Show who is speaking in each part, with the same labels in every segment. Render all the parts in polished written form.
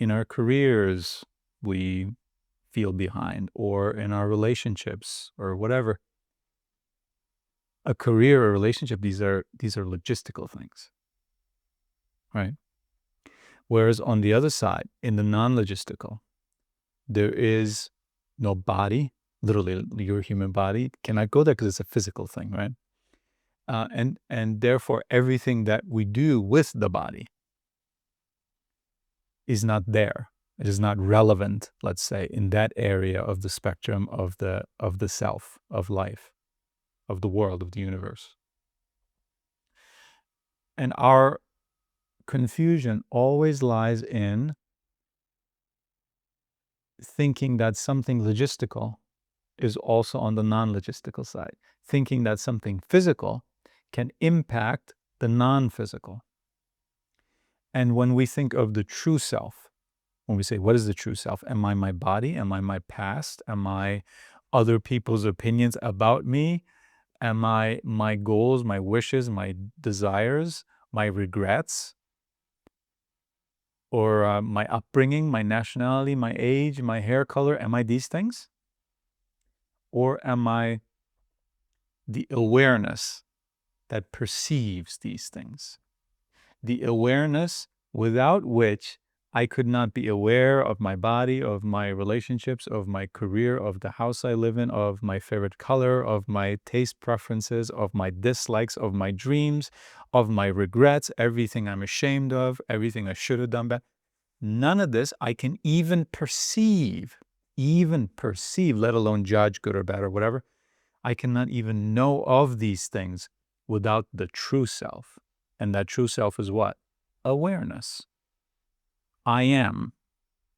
Speaker 1: in our careers we feel behind, or in our relationships, or whatever. A career or relationship, these are logistical things, right? Whereas on the other side, in the non-logistical, there is no body. Literally, your human body cannot go there because it's a physical thing, right? And therefore, everything that we do with the body is not there. It is not relevant, let's say, in that area of the spectrum of the self, of life, of the world, of the universe. And our confusion always lies in thinking that something logistical is also on the non-logistical side, thinking that something physical can impact the non-physical. And when we think of the true self, when we say, what is the true self? Am I my body? Am I my past? Am I other people's opinions about me? Am I my goals, my wishes, my desires, my regrets? Or my upbringing, my nationality, my age, my hair color? Am I these things? Or am I the awareness that perceives these things? The awareness without which I could not be aware of my body, of my relationships, of my career, of the house I live in, of my favorite color, of my taste preferences, of my dislikes, of my dreams, of my regrets, everything I'm ashamed of, everything I should have done better. None of this I can even perceive, let alone judge, good or bad or whatever. I cannot even know of these things without the true self. And that true self is what? Awareness. I am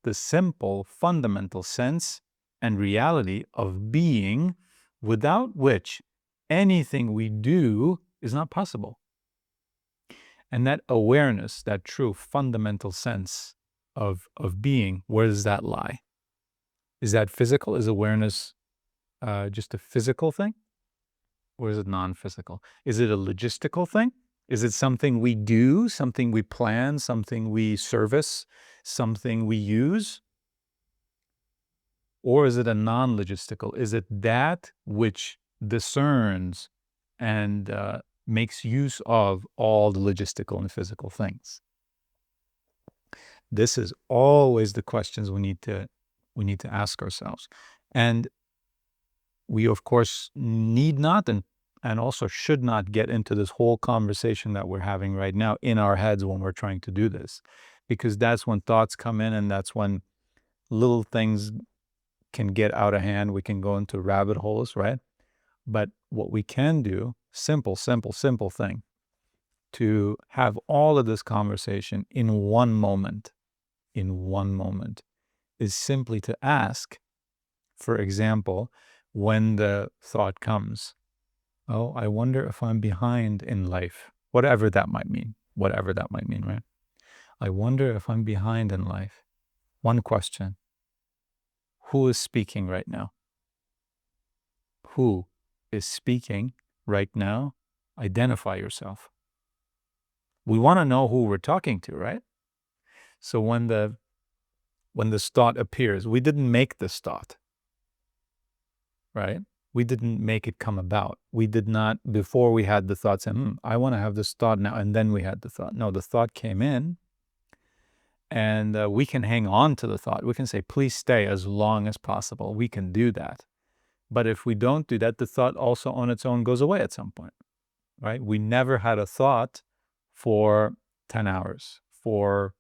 Speaker 1: the simple, fundamental sense and reality of being, without which anything we do is not possible. And that awareness, that true fundamental sense of being, where does that lie? Is that physical? Is awareness just a physical thing? Or is it non-physical? Is it a logistical thing? Is it something we do, something we plan, something we service, something we use? Or is it a non-logistical? Is it that which discerns and makes use of all the logistical and physical things? This is always the questions we need to ask ourselves. And we, of course, need not and also should not get into this whole conversation that we're having right now in our heads when we're trying to do this, because that's when thoughts come in, and that's when little things can get out of hand. We can go into rabbit holes, right? But what we can do, simple thing, to have all of this conversation in one moment, is simply to ask, for example, when the thought comes, oh, I wonder if I'm behind in life, whatever that might mean, right? I wonder if I'm behind in life. One question: who is speaking right now? Who is speaking right now? Identify yourself. We want to know who we're talking to, right? So when this thought appears, we didn't make this thought, right? We didn't make it come about. We did not, before we had the thought, say, I want to have this thought now, and then we had the thought. No, the thought came in, and we can hang on to the thought. We can say, please stay as long as possible. We can do that. But if we don't do that, the thought also on its own goes away at some point, right? We never had a thought for 10 hours, for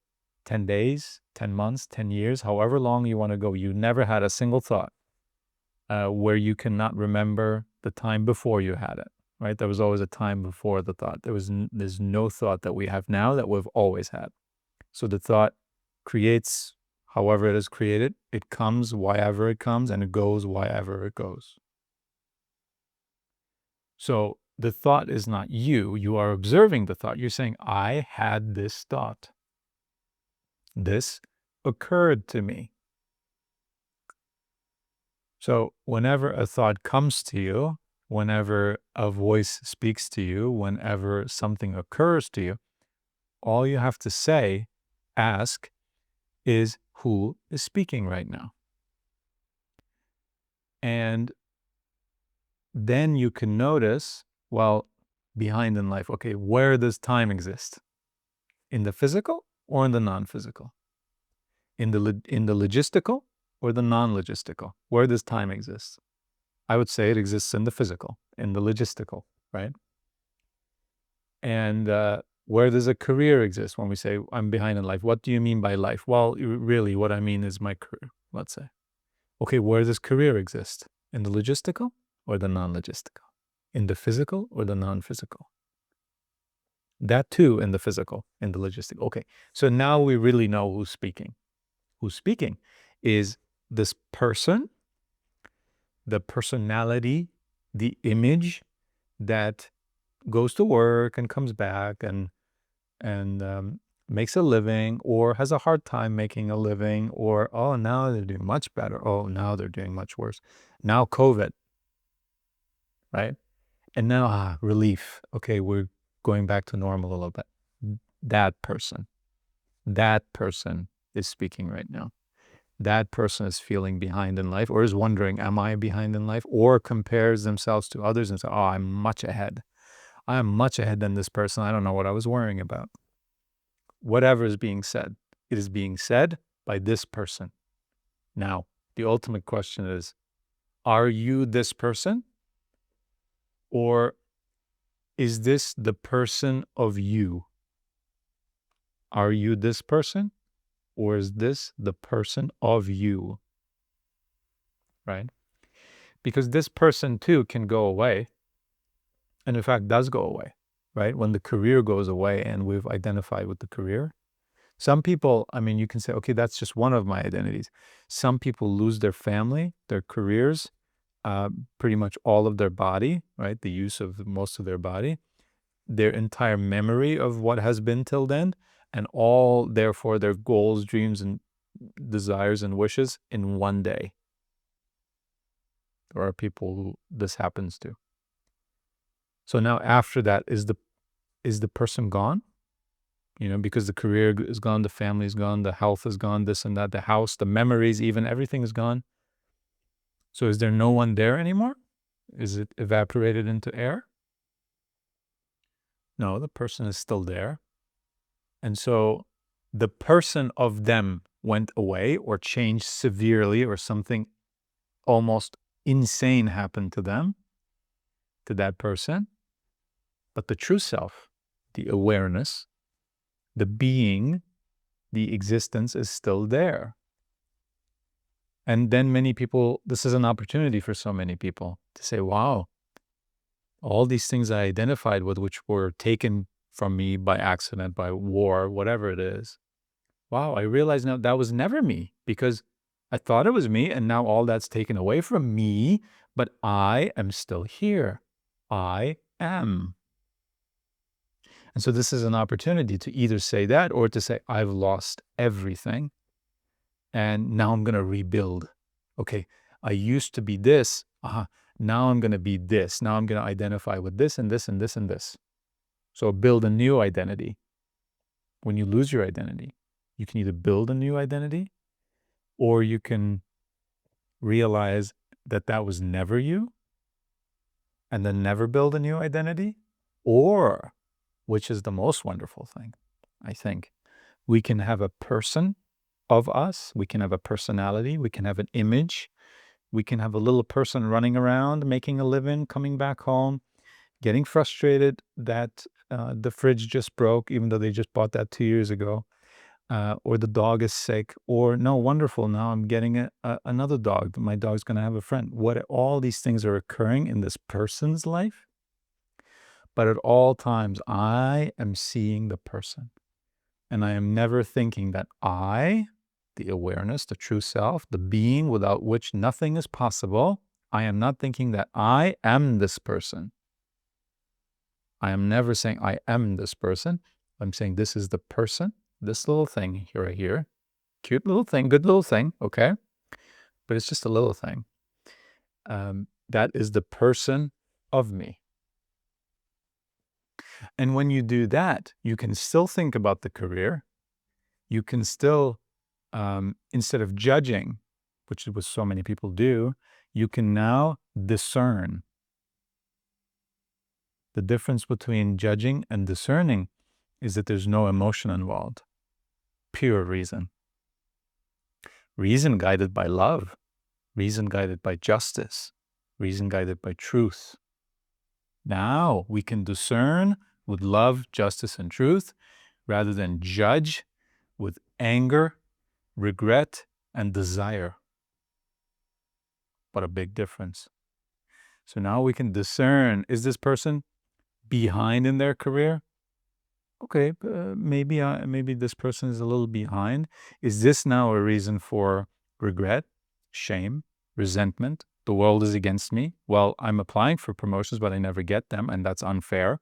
Speaker 1: 10 days, 10 months, 10 years, however long you want to go. You never had a single thought where you cannot remember the time before you had it, right? There was always a time before the thought. There's no thought that we have now that we've always had. So the thought creates however it is created. It comes wherever it comes, and it goes wherever it goes. So the thought is not you. You are observing the thought. You're saying, I had this thought. This occurred to me. So whenever a thought comes to you, whenever a voice speaks to you, whenever something occurs to you, all you have to say, ask, is who is speaking right now. And then you can notice, well, behind in life, okay, where does time exist? In the physical or in the non-physical? In the logistical or the non-logistical? Where does time exist? I would say it exists in the physical, in the logistical, right? And where does a career exist? When we say I'm behind in life, what do you mean by life? Well, really, what I mean is my career, let's say. Okay, where does career exist? In the logistical or the non-logistical? In the physical or the non-physical? That too in the physical, in the logistical. Okay, so now we really know who's speaking. Who's speaking is this person, the personality, the image that goes to work and comes back and makes a living, or has a hard time making a living, or oh, now they're doing much better. Oh, now they're doing much worse. Now COVID, right? And now relief. Okay, we're going back to normal a little bit. That person is speaking right now. That person is feeling behind in life, or is wondering, am I behind in life? Or compares themselves to others and says, oh, I'm much ahead. I am much ahead than this person. I don't know what I was worrying about. Whatever is being said, it is being said by this person. Now, the ultimate question is, are you this person? Or is this the person of you? Are you this person? Or is this the person of you? Right? Because this person too can go away. And in fact, does go away, right? When the career goes away and we've identified with the career. Some people, I mean, you can say, okay, that's just one of my identities. Some people lose their family, their careers, pretty much all of their body, right? The use of most of their body, their entire memory of what has been till then, and all, therefore, their goals, dreams, and desires and wishes in one day. There are people who this happens to. So now after that, is the person gone? You know, because the career is gone, the family is gone, the health is gone, this and that, the house, the memories, even everything is gone. So is there no one there anymore? Is it evaporated into air? No, the person is still there. And so the person of them went away or changed severely, or something almost insane happened to them, to that person. But the true self, the awareness, the being, the existence is still there. And then many people, this is an opportunity for so many people to say, wow, all these things I identified with, which were taken from me by accident, by war, whatever it is. Wow, I realize now that was never me, because I thought it was me, and now all that's taken away from me, but I am still here. I am. And so this is an opportunity to either say that, or to say, I've lost everything, and now I'm going to rebuild. Okay, I used to be this. Now I'm going to be this. Now I'm going to identify with this and this and this and this. So build a new identity. When you lose your identity, you can either build a new identity, or you can realize that that was never you, and then never build a new identity. Or, which is the most wonderful thing, I think, we can have a person of us, we can have a personality, we can have an image, we can have a little person running around, making a living, coming back home, getting frustrated that the fridge just broke, even though they just bought that 2 years ago, or the dog is sick, or no, wonderful, now I'm getting another dog. My dog's going to have a friend. All these things are occurring in this person's life, but at all times I am seeing the person, and I am never thinking that I, the awareness, the true self, the being without which nothing is possible, I am not thinking that I am this person. I am never saying I am this person. I'm saying this is the person, this little thing right here. Cute little thing, good little thing, okay? But it's just a little thing. That is the person of me. And when you do that, you can still think about the career. You can still instead of judging, which is what so many people do, you can now discern. The difference between judging and discerning is that there's no emotion involved, pure reason. Reason guided by love, reason guided by justice, reason guided by truth. Now we can discern with love, justice, and truth rather than judge with anger, regret, and desire. What a big difference. So now we can discern, is this person behind in their career? Okay, maybe this person is a little behind. Is this now a reason for regret, shame, resentment? The world is against me. Well, I'm applying for promotions, but I never get them, and that's unfair.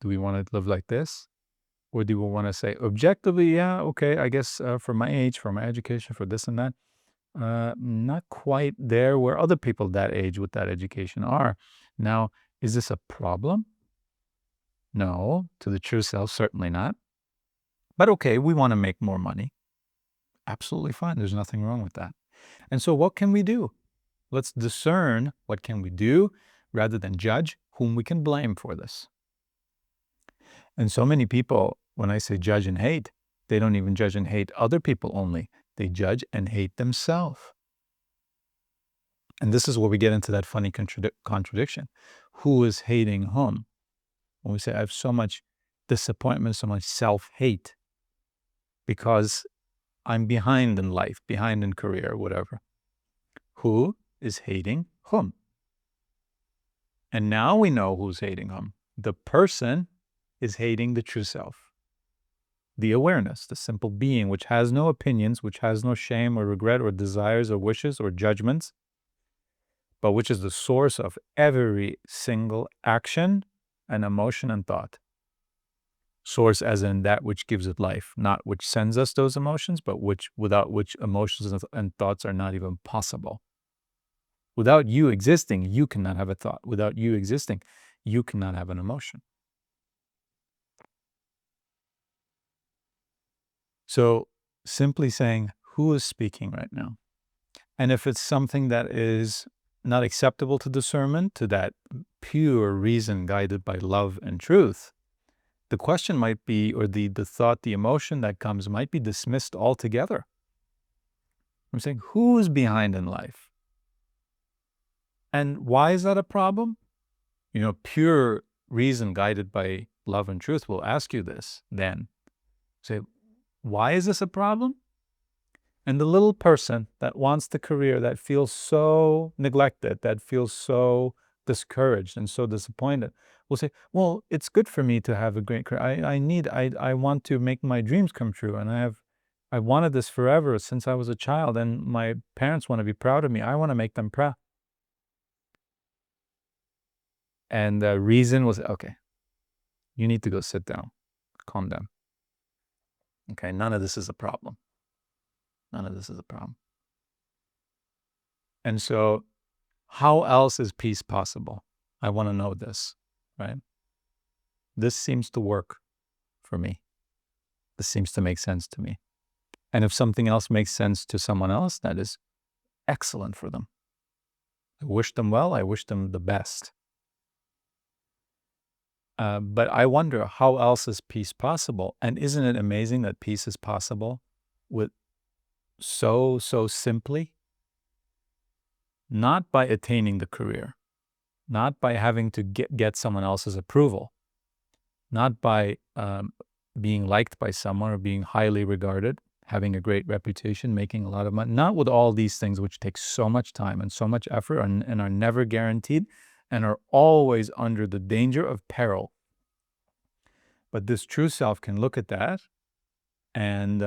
Speaker 1: Do we want to live like this? Or do we want to say, objectively, yeah, okay, I guess for my age, for my education, for this and that, not quite there where other people that age with that education are. Now, is this a problem? No, to the true self, certainly not. But okay, we want to make more money. Absolutely fine. There's nothing wrong with that. And so what can we do? Let's discern what can we do rather than judge whom we can blame for this. And so many people, when I say judge and hate, they don't even judge and hate other people only. They judge and hate themselves. And this is where we get into that funny contradiction. Who is hating whom? When we say, I have so much disappointment, so much self-hate because I'm behind in life, behind in career, whatever. Who is hating whom? And now we know who's hating whom. The person is hating the true self. The awareness, the simple being, which has no opinions, which has no shame or regret or desires or wishes or judgments, but which is the source of every single action and emotion and thought. Source as in that which gives it life, not which sends us those emotions, but without which emotions and thoughts are not even possible. Without you existing, you cannot have a thought. Without you existing, you cannot have an emotion. So simply saying, who is speaking right now? And if it's something that is not acceptable to discernment, to that pure reason guided by love and truth, the question might be, or the thought, the emotion that comes might be dismissed altogether. I'm saying, who is behind in life? And why is that a problem? Pure reason guided by love and truth will ask you this then. Say, why is this a problem? And the little person that wants the career, that feels so neglected, that feels so discouraged and so disappointed, will say, well, it's good for me to have a great career. I want to make my dreams come true. And I wanted this forever since I was a child, and my parents want to be proud of me. I want to make them proud. And the reason was, okay, you need to go sit down, calm down. Okay, none of this is a problem. None of this is a problem. And so how else is peace possible? I want to know this, right? This seems to work for me. This seems to make sense to me. And if something else makes sense to someone else, that is excellent for them. I wish them well. I wish them the best. But I wonder, how else is peace possible? And isn't it amazing that peace is possible with so simply? Not by attaining the career, not by having to get someone else's approval, not by being liked by someone or being highly regarded, having a great reputation, making a lot of money, not with all these things which take so much time and so much effort and are never guaranteed and are always under the danger of peril. But this true self can look at that and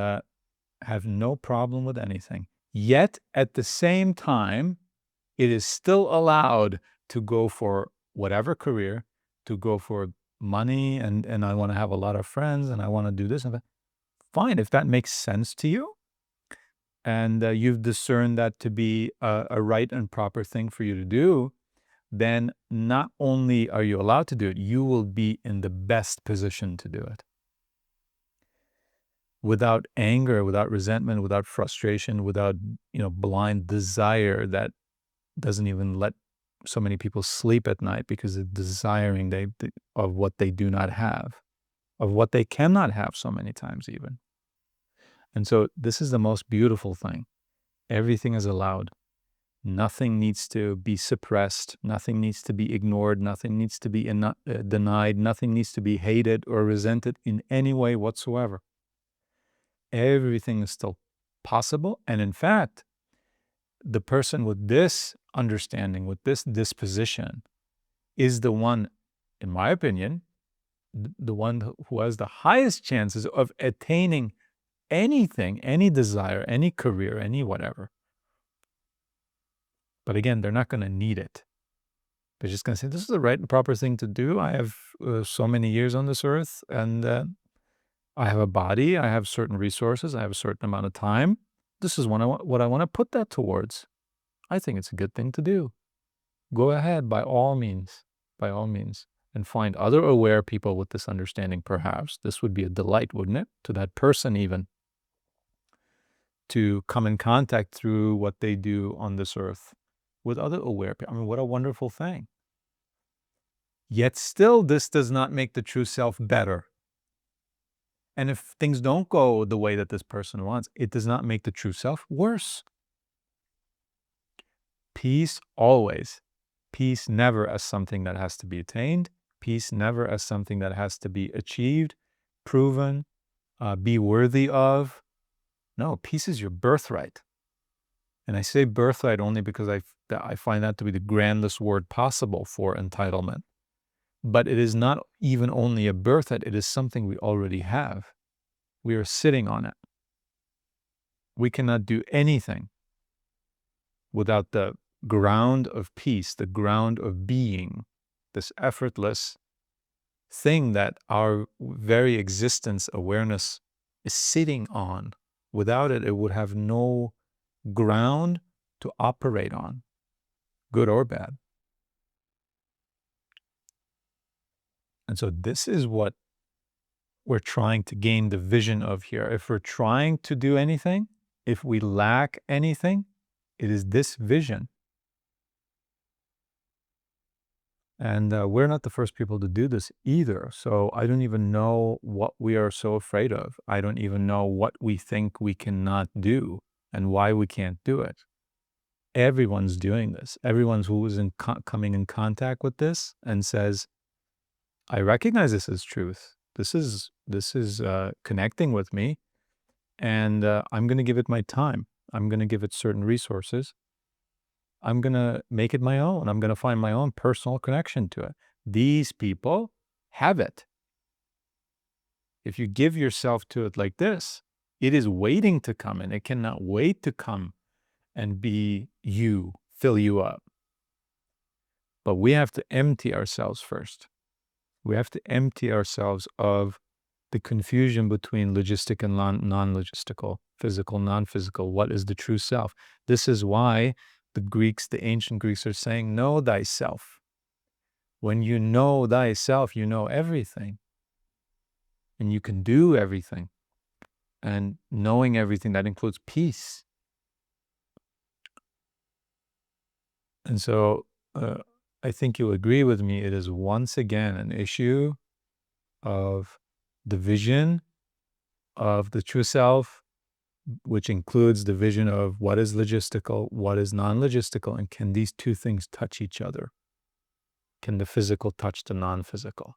Speaker 1: have no problem with anything. Yet at the same time, it is still allowed to go for whatever career, to go for money, and I want to have a lot of friends, and I want to do this and that. Fine, if that makes sense to you, and you've discerned that to be a right and proper thing for you to do, then not only are you allowed to do it, you will be in the best position to do it. without anger, without resentment, without frustration, without, blind desire that doesn't even let so many people sleep at night because of desiring of what they do not have, of what they cannot have so many times even. And so this is the most beautiful thing. Everything is allowed. Nothing needs to be suppressed. Nothing needs to be ignored. Nothing needs to be denied. Nothing needs to be hated or resented in any way whatsoever. Everything is still possible. And in fact, the person with this understanding, with this disposition, is the one, in my opinion, the one who has the highest chances of attaining anything, any desire, any career, any whatever. But again, they're not going to need it. They're just going to say, this is the right and proper thing to do. I have so many years on this earth, and I have a body. I have certain resources. I have a certain amount of time. This is what I want to put that towards. I think it's a good thing to do. Go ahead, by all means, and find other aware people with this understanding, perhaps. This would be a delight, wouldn't it? To that person even, to come in contact through what they do on this earth with other aware people. I mean, what a wonderful thing. Yet still, this does not make the true self better. And if things don't go the way that this person wants, it does not make the true self worse. Peace always. Peace never as something that has to be attained. Peace never as something that has to be achieved, proven, be worthy of. No, peace is your birthright. And I say birthright only because I find that to be the grandest word possible for entitlement. But it is not even only a birthright, it is something we already have. We are sitting on it. We cannot do anything without the ground of peace, the ground of being, this effortless thing that our very existence, awareness, is sitting on. Without it, it would have no ground to operate on, good or bad. And so this is what we're trying to gain the vision of here. If we're trying to do anything, if we lack anything, it is this vision. And we're not the first people to do this either. So I don't even know what we are so afraid of. I don't even know what we think we cannot do and why we can't do it. Everyone's doing this. Everyone's who is coming in contact with this and says, I recognize this as truth. This is connecting with me, and I'm going to give it my time. I'm going to give it certain resources. I'm going to make it my own. I'm going to find my own personal connection to it. These people have it. If you give yourself to it like this, it is waiting to come, and it cannot wait to come and be you, fill you up. But we have to empty ourselves first. We have to empty ourselves of the confusion between logistic and non-logistical, physical, non-physical. What is the true self? This is why the ancient Greeks are saying, know thyself. When you know thyself, you know everything. And you can do everything. And knowing everything, that includes peace. And so I think you'll agree with me, it is once again an issue of the vision of the true self, which includes the vision of what is logistical, what is non-logistical, and can these two things touch each other? Can the physical touch the non-physical?